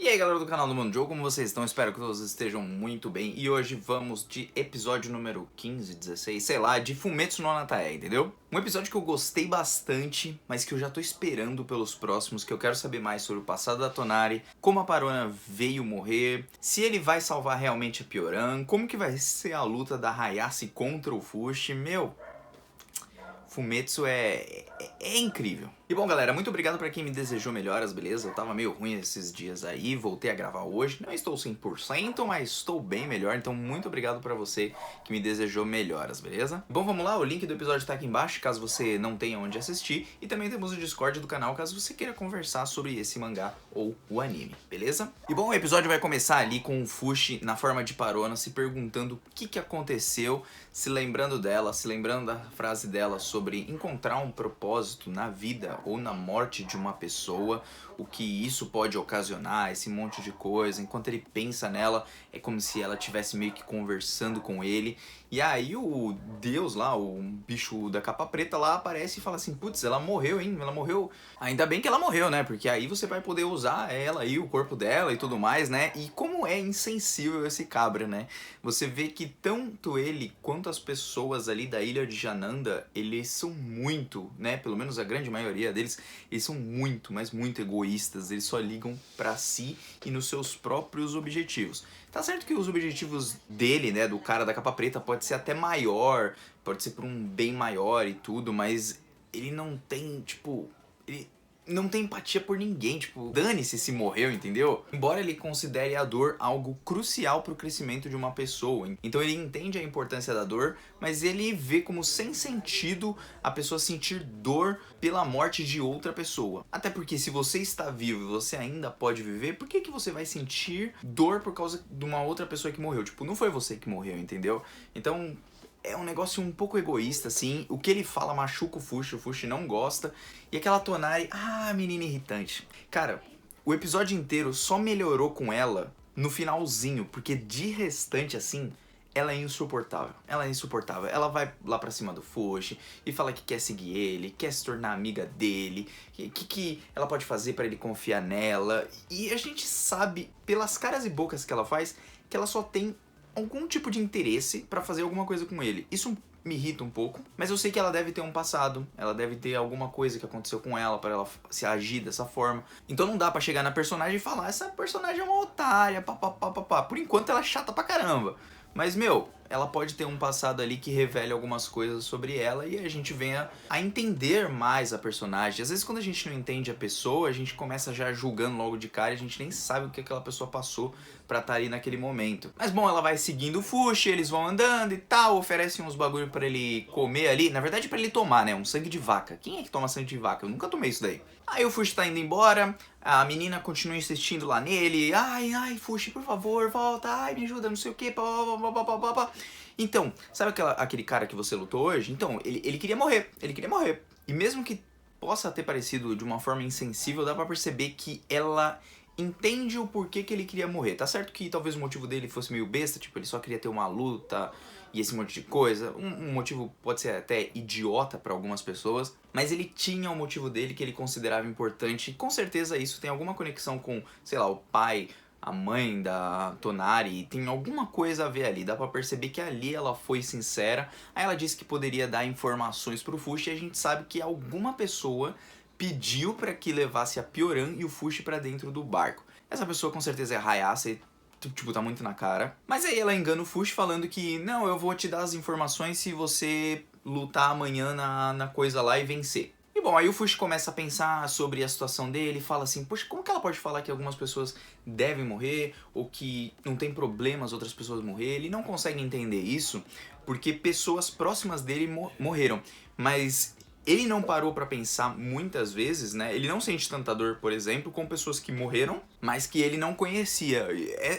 E aí galera do canal do Mundo Jogo, como vocês estão? Espero que todos estejam muito bem. E hoje vamos de episódio número 15, 16, sei lá, de Fumetsu no Anatae, entendeu? Um episódio que eu gostei bastante, mas que eu já tô esperando pelos próximos, que eu quero saber mais sobre o passado da Tonari, como a Parona veio morrer, se ele vai salvar realmente a Pioran, como que vai ser a luta da Hayase contra o Fushi, meu... Fumetsu é incrível. E bom, galera, muito obrigado pra quem me desejou melhoras, beleza? Eu tava meio ruim esses dias aí, voltei a gravar hoje. Não estou 100%, mas estou bem melhor, então muito obrigado pra você que me desejou melhoras, beleza? Bom, vamos lá, o link do episódio tá aqui embaixo, caso você não tenha onde assistir. E também temos o Discord do canal, caso você queira conversar sobre esse mangá ou o anime, beleza? E bom, o episódio vai começar ali com o Fushi na forma de Parona, se perguntando o que aconteceu, se lembrando dela, se lembrando da frase dela sobre encontrar um propósito na vida ou na morte de uma pessoa, o que isso pode ocasionar, esse monte de coisa. Enquanto ele pensa nela, é como se ela estivesse meio que conversando com ele. E aí o deus lá, o bicho da capa preta lá, aparece e fala assim: putz, ela morreu, hein? Ela morreu. Ainda bem que ela morreu, né? Porque aí você vai poder usar ela e o corpo dela e tudo mais, né? E como é insensível esse cabra, né? Você vê que tanto ele quanto as pessoas ali da ilha de Jananda, eles são muito, né? Pelo menos a grande maioria deles, eles são muito, mas muito egoístas. Eles só ligam pra si e nos seus próprios objetivos. Tá certo que os objetivos dele, né, do cara da capa preta, pode ser até maior, pode ser por um bem maior e tudo, mas ele não tem, tipo, ele não tem empatia por ninguém, tipo, dane-se se morreu, entendeu? Embora ele considere a dor algo crucial pro crescimento de uma pessoa. Então ele entende a importância da dor, mas ele vê como sem sentido a pessoa sentir dor pela morte de outra pessoa. Até porque se você está vivo e você ainda pode viver, por que você vai sentir dor por causa de uma outra pessoa que morreu? Tipo, não foi você que morreu, entendeu? Então... é um negócio um pouco egoísta, assim. O que ele fala machuca o Fushi não gosta. E aquela Tonari, menina irritante. Cara, o episódio inteiro só melhorou com ela no finalzinho, porque de restante, assim, ela é insuportável. Ela é insuportável. Ela vai lá pra cima do Fushi e fala que quer seguir ele, quer se tornar amiga dele, que ela pode fazer pra ele confiar nela. E a gente sabe, pelas caras e bocas que ela faz, que ela só tem algum tipo de interesse pra fazer alguma coisa com ele. Isso me irrita um pouco, mas eu sei que ela deve ter um passado, ela deve ter alguma coisa que aconteceu com ela para ela se agir dessa forma. Então não dá pra chegar na personagem e falar: essa personagem é uma otária, papapá. Por enquanto ela é chata pra caramba. Mas, meu, ela pode ter um passado ali que revele algumas coisas sobre ela e a gente venha a entender mais a personagem. Às vezes quando a gente não entende a pessoa, a gente começa já julgando logo de cara e a gente nem sabe o que aquela pessoa passou pra estar ali naquele momento. Mas bom, ela vai seguindo o Fushi, eles vão andando e tal, oferecem uns bagulho pra ele comer ali. Na verdade pra ele tomar, né? Um sangue de vaca. Quem é que toma sangue de vaca? Eu nunca tomei isso daí. Aí o Fushi tá indo embora, a menina continua insistindo lá nele. Ai, Fushi, por favor, volta. Ai, me ajuda, não sei o que. Então, sabe aquele cara que você lutou hoje? Então, ele queria morrer. Ele queria morrer. E mesmo que possa ter parecido de uma forma insensível, dá pra perceber que ela entende o porquê que ele queria morrer. Tá certo que talvez o motivo dele fosse meio besta, tipo, ele só queria ter uma luta e esse monte de coisa. Um motivo pode ser até idiota pra algumas pessoas, mas ele tinha um motivo dele que ele considerava importante. E com certeza isso tem alguma conexão com, sei lá, o pai, a mãe da Tonari, tem alguma coisa a ver ali. Dá pra perceber que ali ela foi sincera. Aí ela disse que poderia dar informações pro Fushi e a gente sabe que alguma pessoa pediu para que levasse a Pioran e o Fushi para dentro do barco. Essa pessoa com certeza é a Hayase, tipo, tá muito na cara. Mas aí ela engana o Fushi falando que, não, eu vou te dar as informações se você lutar amanhã na coisa lá e vencer. E bom, aí o Fushi começa a pensar sobre a situação dele e fala assim: poxa, como que ela pode falar que algumas pessoas devem morrer ou que não tem problema as outras pessoas morrer? Ele não consegue entender isso porque pessoas próximas dele morreram. Mas ele não parou pra pensar muitas vezes, né? Ele não sente tanta dor, por exemplo, com pessoas que morreram, mas que ele não conhecia.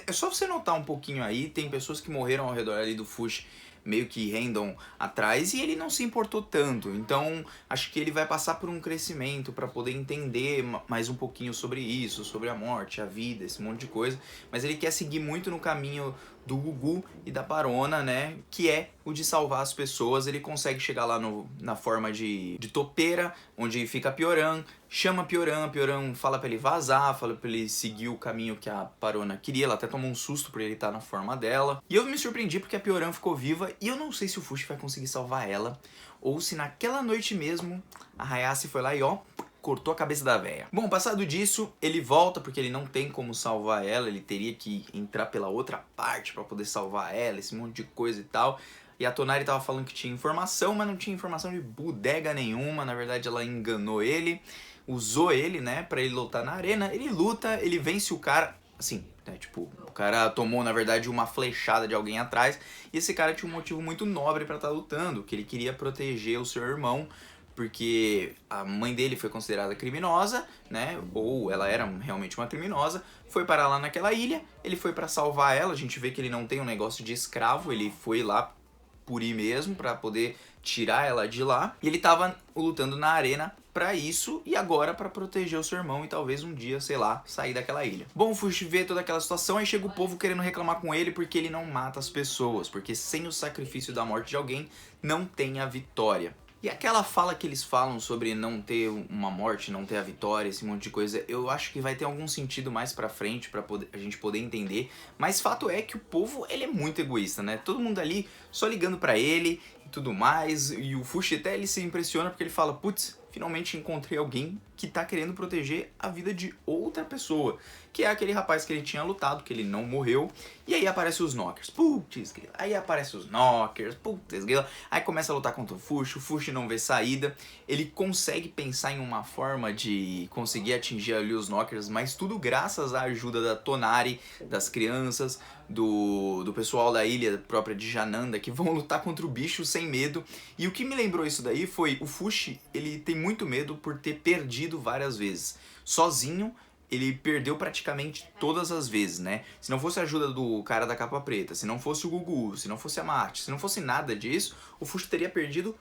É só você notar um pouquinho aí, tem pessoas que morreram ao redor ali do Fushi, meio que rendam atrás, e ele não se importou tanto. Então, acho que ele vai passar por um crescimento para poder entender mais um pouquinho sobre isso, sobre a morte, a vida, esse monte de coisa. Mas ele quer seguir muito no caminho do Gugu e da Parona, né? Que é o de salvar as pessoas. Ele consegue chegar lá na forma de topeira, onde fica a Pioran, chama a Pioran fala pra ele vazar, fala pra ele seguir o caminho que a Parona queria. Ela até tomou um susto por ele estar na forma dela. E eu me surpreendi porque a Pioran ficou viva e eu não sei se o Fushi vai conseguir salvar ela, ou se naquela noite mesmo a Hayase foi lá e ó, cortou a cabeça da véia. Bom, passado disso, ele volta porque ele não tem como salvar ela, ele teria que entrar pela outra parte pra poder salvar ela, esse monte de coisa e tal. E a Tonari tava falando que tinha informação, mas não tinha informação de bodega nenhuma. Na verdade, ela enganou ele, usou ele, né, pra ele lutar na arena. Ele luta, ele vence o cara, assim, né, tipo, o cara tomou, na verdade, uma flechada de alguém atrás. E esse cara tinha um motivo muito nobre pra estar lutando, que ele queria proteger o seu irmão, porque a mãe dele foi considerada criminosa, né, ou ela era realmente uma criminosa, foi parar lá naquela ilha, ele foi pra salvar ela. A gente vê que ele não tem um negócio de escravo, ele foi lá por ir mesmo, pra poder tirar ela de lá, e ele tava lutando na arena pra isso, e agora pra proteger o seu irmão e talvez um dia, sei lá, sair daquela ilha. Bom, o Fushi vê toda aquela situação, aí chega o povo querendo reclamar com ele porque ele não mata as pessoas, porque sem o sacrifício da morte de alguém, não tem a vitória. E aquela fala que eles falam sobre não ter uma morte, não ter a vitória, esse monte de coisa, eu acho que vai ter algum sentido mais pra frente pra a gente poder entender. Mas fato é que o povo, ele é muito egoísta, né? Todo mundo ali só ligando pra ele e tudo mais. E o Fushi até ele se impressiona porque ele fala, putz, finalmente encontrei alguém que tá querendo proteger a vida de outra pessoa. Que é aquele rapaz que ele tinha lutado, que ele não morreu. E aí aparecem os Knockers. Putz, aí aparecem os Knockers. Putz, aí começa a lutar contra o Fushi não vê saída. Ele consegue pensar em uma forma de conseguir atingir ali os Knockers, mas tudo graças à ajuda da Tonari, das crianças, do pessoal da ilha própria de Jananda, que vão lutar contra o bicho sem medo. E o que me lembrou isso daí foi o Fushi, ele tem muito medo por ter perdido várias vezes. Sozinho, ele perdeu praticamente todas as vezes, né? Se não fosse a ajuda do cara da capa preta, se não fosse o Gugu, se não fosse a Marte, se não fosse nada disso, o Fushi teria perdido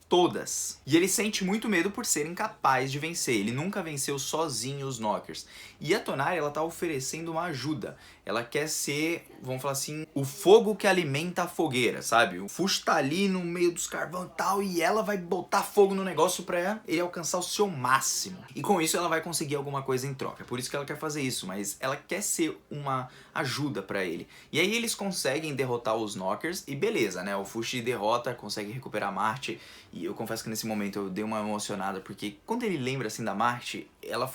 todas. E ele sente muito medo por ser incapaz de vencer. Ele nunca venceu sozinho os Knockers. E a Tonari, ela tá oferecendo uma ajuda. Ela quer ser, vamos falar assim, o fogo que alimenta a fogueira, sabe? O Fushi tá ali no meio dos carvão e tal, e ela vai botar fogo no negócio pra ele alcançar o seu máximo. E com isso ela vai conseguir alguma coisa em troca. É por isso que ela quer fazer isso, mas ela quer ser uma ajuda pra ele. E aí eles conseguem derrotar os Knockers e beleza, né? O Fushi derrota, consegue recuperar Marte. E eu confesso que nesse momento eu dei uma emocionada, porque quando ele lembra assim da Marte, ela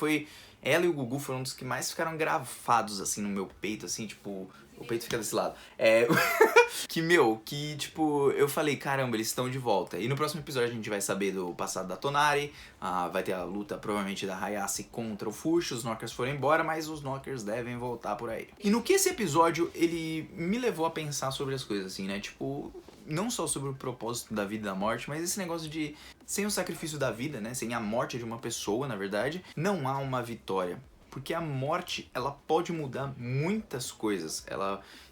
e o Gugu foram um dos que mais ficaram gravados assim no meu peito, assim, tipo, o peito fica desse lado. Tipo, eu falei, caramba, eles estão de volta. E no próximo episódio a gente vai saber do passado da Tonari, vai ter a luta provavelmente da Hayase contra o Fushi, os Knockers foram embora, mas os Knockers devem voltar por aí. E no que esse episódio, ele me levou a pensar sobre as coisas, assim, né, tipo, não só sobre o propósito da vida e da morte, mas esse negócio de, sem o sacrifício da vida, né, sem a morte de uma pessoa, na verdade, não há uma vitória. Porque a morte, ela pode mudar muitas coisas.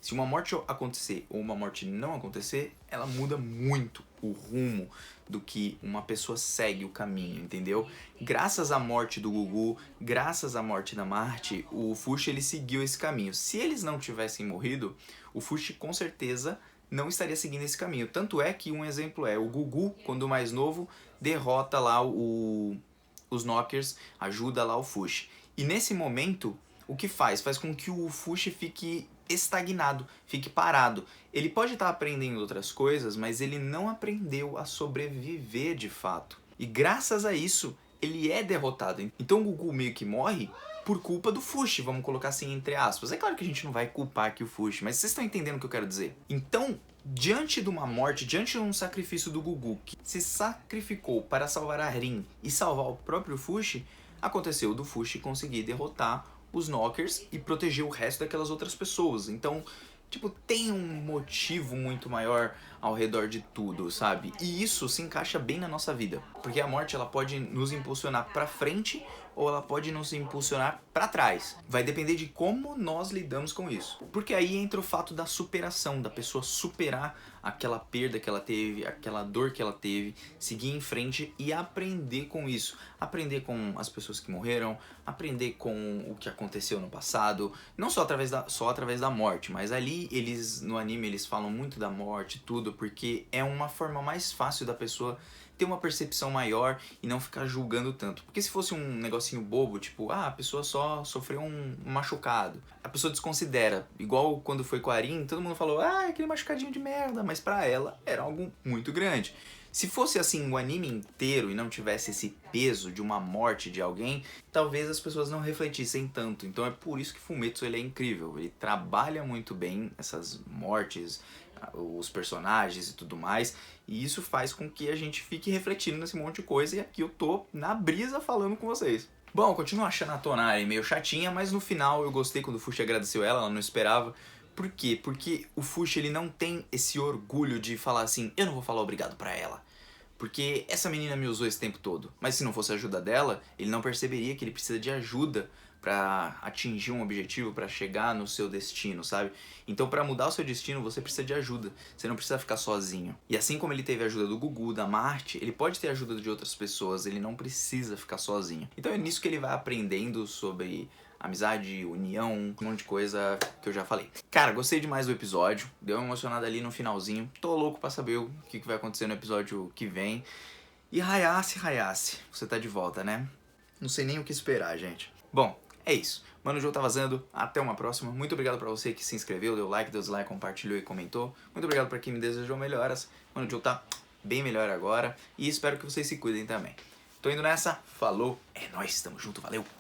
Se uma morte acontecer ou uma morte não acontecer, ela muda muito o rumo do que uma pessoa segue o caminho, entendeu? Graças à morte do Gugu, graças à morte da Marte, o Fushi, ele seguiu esse caminho. Se eles não tivessem morrido, o Fushi com certeza não estaria seguindo esse caminho. Tanto é que um exemplo é o Gugu, quando mais novo, derrota lá os Knockers, ajuda lá o Fushi. E nesse momento, o que faz? Faz com que o Fushi fique estagnado, fique parado. Ele pode estar aprendendo outras coisas, mas ele não aprendeu a sobreviver de fato. E graças a isso, ele é derrotado. Então o Gugu meio que morre por culpa do Fushi, vamos colocar assim entre aspas. É claro que a gente não vai culpar aqui o Fushi, mas vocês estão entendendo o que eu quero dizer? Então, diante de uma morte, diante de um sacrifício do Gugu, que se sacrificou para salvar a Rin e salvar o próprio Fushi, aconteceu do Fushi conseguir derrotar os Knockers e proteger o resto daquelas outras pessoas. Então, tipo, tem um motivo muito maior ao redor de tudo, sabe? E isso se encaixa bem na nossa vida. Porque a morte, ela pode nos impulsionar pra frente ou ela pode nos impulsionar para trás. Vai depender de como nós lidamos com isso. Porque aí entra o fato da superação, da pessoa superar aquela perda que ela teve, aquela dor que ela teve, seguir em frente e aprender com isso. Aprender com as pessoas que morreram, aprender com o que aconteceu no passado, não só através da morte, mas ali no anime eles falam muito da morte, tudo, porque é uma forma mais fácil da pessoa ter uma percepção maior e não ficar julgando tanto. Porque se fosse um negocinho bobo, tipo, a pessoa só sofreu um machucado, a pessoa desconsidera. Igual quando foi com a Arin, todo mundo falou, aquele machucadinho de merda, mas pra ela era algo muito grande. Se fosse assim o anime inteiro e não tivesse esse peso de uma morte de alguém, talvez as pessoas não refletissem tanto. Então é por isso que Fumetsu ele é incrível. Ele trabalha muito bem essas mortes, os personagens e tudo mais, e isso faz com que a gente fique refletindo nesse monte de coisa, e aqui eu tô na brisa falando com vocês. Bom, eu continuo achando a Tonari meio chatinha, mas no final eu gostei quando o Fushi agradeceu ela não esperava. Por quê? Porque o Fushi ele não tem esse orgulho de falar assim, eu não vou falar obrigado pra ela. Porque essa menina me usou esse tempo todo. Mas se não fosse a ajuda dela, ele não perceberia que ele precisa de ajuda pra atingir um objetivo, pra chegar no seu destino, sabe? Então pra mudar o seu destino, você precisa de ajuda. Você não precisa ficar sozinho. E assim como ele teve a ajuda do Gugu, da Marte, ele pode ter a ajuda de outras pessoas, ele não precisa ficar sozinho. Então é nisso que ele vai aprendendo sobre amizade, união, um monte de coisa que eu já falei. Cara, gostei demais do episódio, deu uma emocionada ali no finalzinho. Tô louco pra saber o que vai acontecer no episódio que vem. E Hayase, você tá de volta, né? Não sei nem o que esperar, gente. Bom, é isso. Mano Joe tá vazando, até uma próxima. Muito obrigado pra você que se inscreveu, deu like, deu dislike, compartilhou e comentou. Muito obrigado pra quem me desejou melhoras. Mano Joe tá bem melhor agora e espero que vocês se cuidem também. Tô indo nessa, falou, é nóis, tamo junto, valeu!